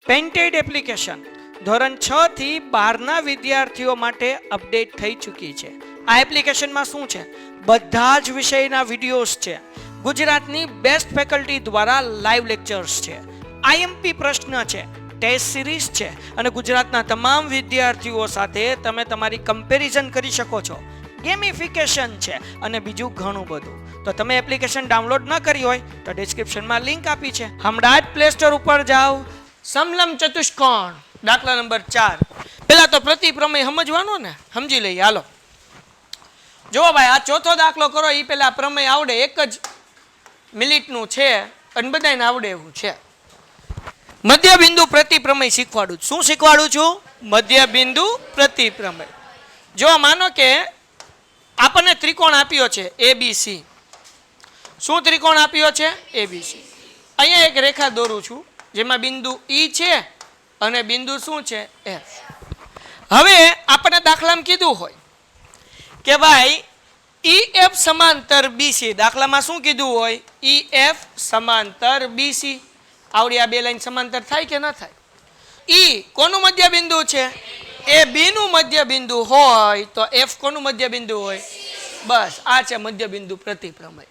Painted application ધોરણ 6 થી 12ના વિદ્યાર્થીઓ માટે અપડેટ થઈ ચૂકી છે. આ એપ્લિકેશનમાં શું છે? બધા જ વિષયના વિડીયોઝ છે. ગુજરાતની બેસ્ટ ફેકલ્ટી દ્વારા લાઈવ લેક્ચર્સ છે. આઈએમપી પ્રશ્ન છે, ટેસ્ટ સિરીઝ છે અને ગુજરાતના તમામ વિદ્યાર્થીઓ સાથે તમે તમારી કમ્પેરિઝન કરી શકો છો. ગેમિફિકેશન છે અને બીજું ઘણું બધું. તો તમે એપ્લિકેશન ડાઉનલોડ ન કરી હોય તો ડિસ્ક્રિપ્શનમાં લિંક આપી છે. હમણાં જ પ્લે સ્ટોર ઉપર જાઓ. સમલમ ચતુષ્કોણ દાખલા નંબર 4. પેલા તો પ્રતિપ્રમેય સમજવાનો ને, સમજી લઈએ. હાલો જો ભાઈ, આ ચોથો દાખલો કરો એ પેલા પ્રમેય આવડે, એક જ મિનિટનું છે અને બધાને આવડે એવું છે. મધ્યબિંદુ પ્રતિપ્રમેય શીખવાડું. શું શીખવાડું છું? મધ્યબિંદુ પ્રતિપ્રમેય. જો માનો કે આપણને ત્રિકોણ આપ્યો છે ABC. શું ત્રિકોણ આપ્યો છે? ABC. અહીંયા એક રેખા દોરું છું જેમાં બિંદુ E છે અને બિંદુ શું છે? F. હવે આપણને દાખલામાં કીધું હોય કે ભાઈ EF સમાંતર BC. દાખલામાં શું કીધું હોય? EF સમાંતર BC. આવડી આ બે લાઈન સમાંતર થાય કે ન થાય? E કોનું મધ્યબિંદુ છે? એ B નું મધ્યબિંદુ હોય તો F કોનું મધ્યબિંદુ હોય? બસ આ છે મધ્યબિંદુ પ્રતિપ્રમેય.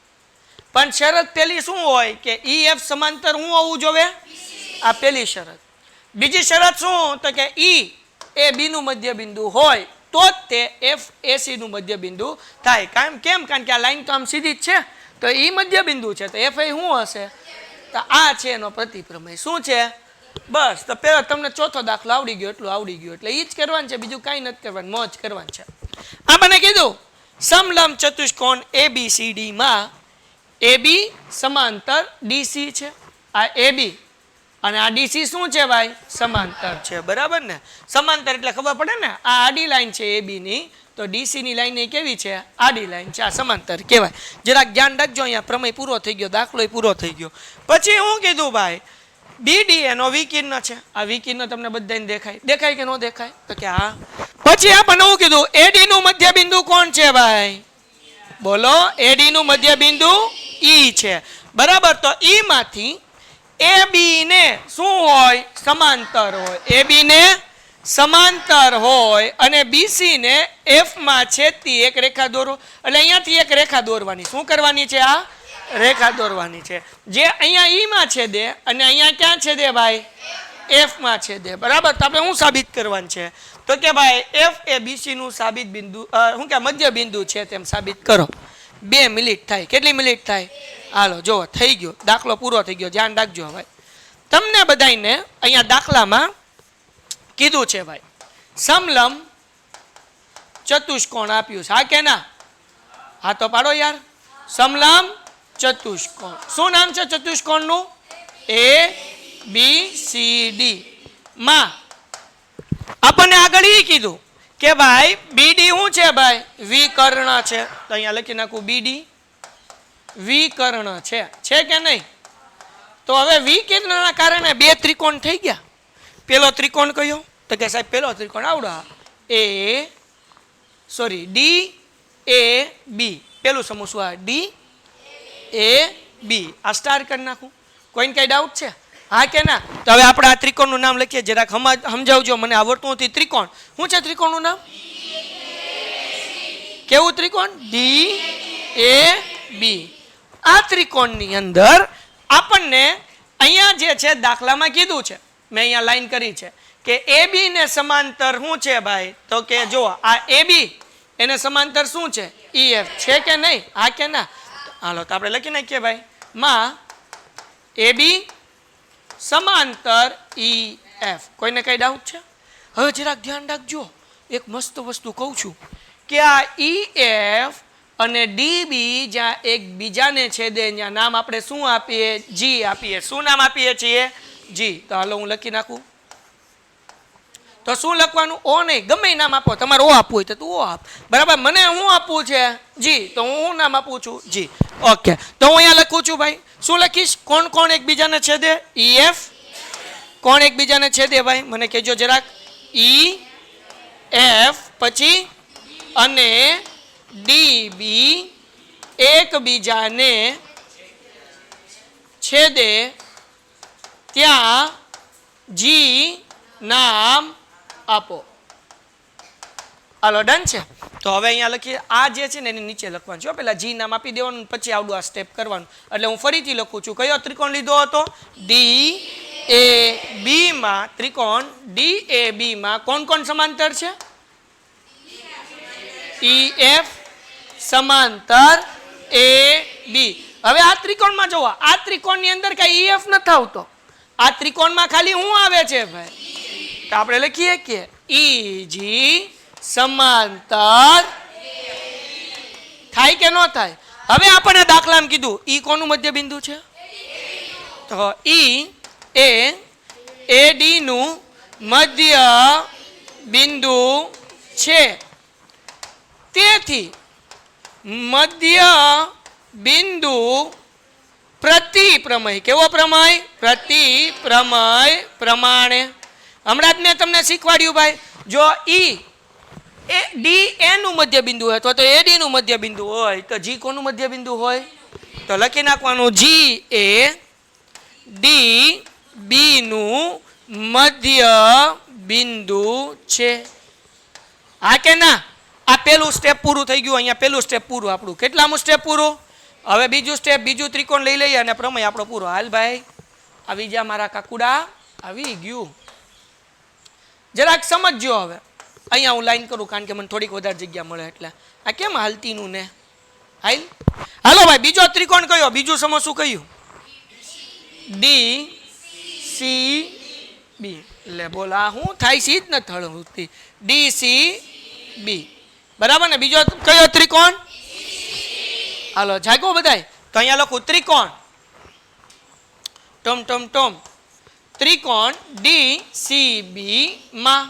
પણ શરત પેલી શું હોય કે EF સમાંતર શું હોવું જોવે? આ પેલી શરત. બીજી શરત શું? તો કે E એ B નું મધ્યબિંદુ હોય તો જ તે F AC નું મધ્યબિંદુ થાય. કેમ? કારણ કે આ લાઈન તો આમ સીધી જ છે, તો E મધ્યબિંદુ છે તો F એ શું હશે? તો આ છે એનો પ્રતિપ્રમેય. શું છે? બસ. તો પેલા તમને ચોથો દાખલો આવડી ગયો, એટલું આવડી ગયું. એટલે એ જ કરવાનું છે, બીજું કાંઈ નથી કરવાનું, મોજ કરવાનું છે. આ મને કીધું સમલંબ ચતુષ્કોણ ABCD માં AB સમાંતર DC છે. આ AB અને આ DC શું છે ભાઈ? સમાંતર છે. બરાબર ને? સમાંતર એટલે ખબર પડે ને, આ આડી લાઈન છે AB ની, તો DC ની લાઈન એ કેવી છે? આડી લાઈન છે. આ સમાંતર કહેવાય. જરાક ધ્યાન રાખજો, અહીંયા પ્રમેય પૂરો થઈ ગયો, દાખલો પૂરો થઈ ગયો. પછી હું કીધું ભાઈ BD એનો વિકર્ણ છે. આ વિકર્ણ તમને બધાને દેખાય? દેખાય કે ન દેખાય? તો કે હા. પછી આપણને હું કીધું AD નું મધ્યબિંદુ કોણ છે ભાઈ? બોલો. AD નું મધ્યબિંદુ E છે. બરાબર. તો E માંથી AB ને શું હોય? સમાંતર હોય. AB ને સમાંતર હોય અને BC ને F માં છેદતી એક રેખા દોરો. એટલે અહીંયાથી એક રેખા દોરવાની. શું કરવાની છે? આ રેખા દોરવાની છે જે અહીંયા E માં છેદે અને અહીંયા ક્યાં છેદે ભાઈ? F માં છેદે. બરાબર. તો આપણે શું સાબિત કરવાનું છે? તો કે ભાઈ F એ BC નું સાબિત બિંદુ, શું કે મધ્ય બિંદુ છે તેમ સાબિત કરો. 2 મિનિટ થાય. કેટલી મિનિટ થાય? હાલો જો થઈ ગયો, દાખલો પૂરો થઈ ગયો. ધ્યાન રાખજો. ભાઈ તમને બધાને અહીંયા દાખલામાં કીધું છે ભાઈ સમલંબ ચતુષ્કોણ આપ્યું છે. હા કે ના? હા તો પાડો યાર. સમલંબ ચતુષ્કોણ. શું નામ છે ચતુષ્કોણનું? ABCD માં આપણને આગળ એ કીધું કે ભાઈ BD શું છે ભાઈ? વિકર્ણ છે. તો અહીંયા લખી નાખું BD વિકર્ણ છે. છે કે નહીં? તો હવે વિકર્ણના કારણે બે ત્રિકોણ થઈ ગયા. પેલો ત્રિકોણ કયો? તો કે સાહેબ પેલો ત્રિકોણ આવડો DAB. પેલું સમજવું આ DAB. આ સ્ટાર કરી નાખું. કોઈને કઈ ડાઉટ છે? હા કે ના? તો હવે આપણે આ ત્રિકોણનું નામ લખીએ. જરાક સમજાવજો, મને આવડતું નથી. ત્રિકોણ શું છે? ત્રિકોણનું નામ કેવું? ત્રિકોણ DAB. આ ત્રિકોણની અંદર આપણને અહીંયા જે છે દાખલામાં કીધું છે, મેં અહીંયા લાઈન કરી છે કે AB ને સમાંતર શું છે ભાઈ? તો કે જો આ AB એને સમાંતર શું છે? EF. છે કે નહીં? હા કે ના? હાલો તો આપણે લખી નાખીએ ભાઈ માં AB સમાંતર EF. કોઈને કઈ ડાઉટ છે? હવે જરાક ધ્યાન રાખજો, એક મસ્ત વસ્તુ કહું છું કે આ EF અને DB જ્યાં એક બીજાને છેદે ત્યાં નામ આપણે શું આપીએ? G આપીએ. શું નામ આપીએ છીએ? G. તો હાલો હું લખી નાખું. તો શું લખવાનું? O નહીં, ગમે નામ આપો. તમારે O આપવું હોય તો તું O આપ. બરાબર. મને શું આપવું છે? G. તો હું નામ આપું છું G. ઓકે. તો હું અહીંયા લખું છું ભાઈ. શું લખીશ? કોણ કોણ એકબીજાને છેદે? EF. કોણ એકબીજાને છેદે ભાઈ? મને કહેજો જરાક. EF પછી અને DB એકબીજાને છેદે ત્યાં જી નામ આપો. હાલો ડન છે. તો હવે અહીંયા લખીએ, આ જે છે ને એની નીચે લખવાનું છે. પેલા જી નામ આપી દેવાનું, પછી આવડું આ સ્ટેપ કરવાનું. એટલે હું ફરીથી લખું છું. કયો ત્રિકોણ લીધો હતો? ડી એ બી માં. ત્રિકોણ ડી એ બી માં કોણ કોણ સમાંતર છે? ઈ એફ સમાંતર એ બી. હવે આ ત્રિકોણમાં જોવો, આ ત્રિકોણની અંદર કઈ ઈ એફ નથી આવતો. આ ત્રિકોણમાં ખાલી શું આવે છે ભાઈ? તો આપણે લખીએ કે ઈ જી સમાંતર થાય કે ન થાય? હવે આપણે દાખલામાં કીધું ઈ કોનું મધ્ય બિંદુ છે? તો ઈ એ ડી નું મધ્ય બિંદુ છે. તેથી મધ્ય બિંદુ પ્રતિ પ્રમેય. કેવો પ્રમેય? પ્રતિ પ્રમેય પ્રમાણે. હમણાં જ મેં તમને શીખવાડ્યું ભાઈ, જો ઈ એ ડી એ નું મધ્ય બિંદુ હોય તો એ ડી નું મધ્ય બિંદુ હોય તો જી કોનું મધ્ય બિંદુ હોય? તો લખી નાખવાનું જી એ ડી બી નું મધ્ય બિંદુ છે. હા કે ના? આ પેલું સ્ટેપ પૂરું થઈ ગયું. અહીંયા પેલું સ્ટેપ પૂરું આપણું. કેટલામું સ્ટેપ પૂરું? હવે બીજું સ્ટેપ, બીજું ત્રિકોણ લઈ લઈએ અને પ્રમેય આપણો પૂરો. હાલ ભાઈ આવી જા મારા કાકુડા, આવી ગયું. જરાક સમજજો. હવે અહીંયા હું લાઈન કરું કારણ કે મને થોડીક વધારે જગ્યા મળે એટલે. આ કેમ હાલતીનું ને? હાલો ભાઈ બીજો ત્રિકોણ કયો? બીજું સમજવું કયું? D C B. એટલે બોલા હું થાય છે જ ન થળતી. ડી સી બી બરાબર ને? બીજો કયો ત્રિકોણ? હાલો જાગો બધાય. તો અહીંયા લખું ત્રિકોણ ટમ ટમ ટમ ત્રિકોણ ડી સી બી માં.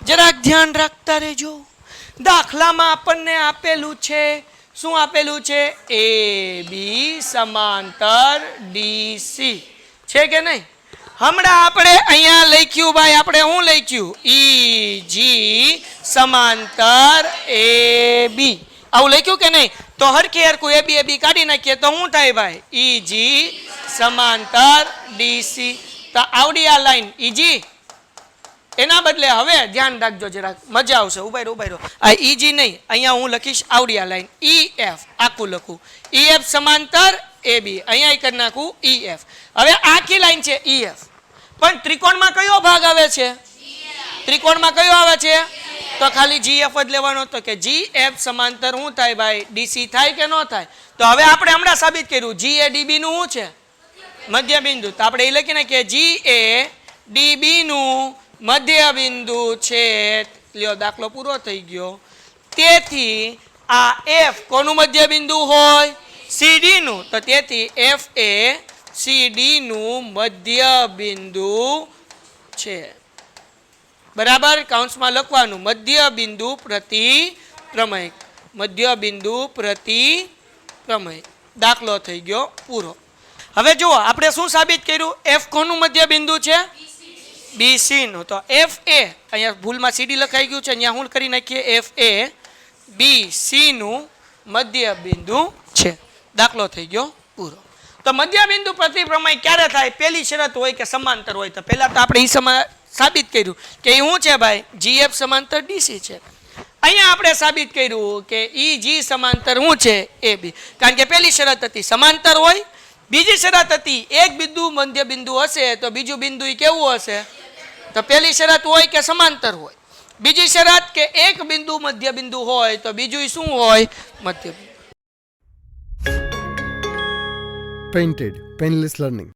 જરાક ધ્યાન રાખતા રહેજો. દાખલામાં આપણને આપેલું છે, શું આપેલું છે? એ બી સમાંતર ડીસી છે કે નહીં? હમણાં આપણે અહીંયા લખ્યું ભાઈ, આપણે શું લખ્યું? ઈ જી સમાંતર એ બી. આવું લખ્યું કે નહીં? તો હરખી હરખું એ બી કાઢી નાખીએ તો શું થાય ભાઈ? ઈ જી સમાંતર ડીસી. તો આવડી આ લાઈન ઈજી, એના બદલે હવે ધ્યાન રાખજો જરાક, મજા આવશે. ઉભા રહો. આ ઈજી નહીં, અહીંયા હું લખીશ આવડી આ લાઈન ઈ એફ. આખું લખું ઈ એફ સમાંતર એ બી. અહીંયા કરી નાખું ઈ એફ. હવે આખી લાઈન છે ઈ એફ. પણ ત્રિકોણમાં કયો ભાગ આવે છે? ત્રિકોણમાં કયો આવે છે? તો ખાલી જી એફ જ લેવાનો. તો કે જી એફ સમાંતર શું થાય ભાઈ? ડીસી થાય કે ન થાય? તો હવે આપણે હમણાં સાબિત કર્યું જી એ ડીબી નું શું છે? મધ્ય બિંદુ. તો આપણે એ લખી નાખીએ જી એ ડીબી નું મધ્ય બિંદુ છે. લ્યો દાખલો પૂરો થઈ ગયો. તેથી આ એફ કોનું મધ્ય બિંદુ હોય? સીડી નું. તો તેથી એફ એ સીડી નું મધ્ય બિંદુ છે. બરાબર? કાઉન્સમાં લખવાનું મધ્ય બિંદુ પ્રતિ પ્રમેય. મધ્ય બિંદુ પ્રતિ પ્રમેય. દાખલો થઈ ગયો પૂરો. હવે જુઓ આપણે શું સાબિત કર્યું? એફ કોનું મધ્ય બિંદુ છે? બીસી નું. તો એફ એ, અહીંયા ભૂલમાં સીડી લખાઈ ગયું છે, અહીંયા હું કરી નાખીએ એફ એ બીસી નું મધ્ય બિંદુ છે. દાખલો થઈ ગયો પૂરો. તો મધ્ય બિંદુ પ્રતિ પ્રમેય ક્યારે થાય? પેલી શરત હોય કે સમાંતર હોય. તો પહેલા તો આપણે એ સાબિત કર્યું કે એ શું છે ભાઈ? જીએફ સમાંતર ડીસી છે. અહીંયા આપણે સાબિત કર્યું કે ઈ જી સમાંતર શું છે? એ બી. કારણ કે પેલી શરત હતી સમાંતર હોય. બીજી શરત હતી એક બિંદુ મધ્ય બિંદુ હશે તો બીજું બિંદુ કેવું હશે? તો પેલી શરત હોય કે સમાંતર હોય. બીજી શરત કે એક બિંદુ મધ્ય બિંદુ હોય તો બીજું શું હોય? મધ્ય બિંદુ. Painted, Painless Learning.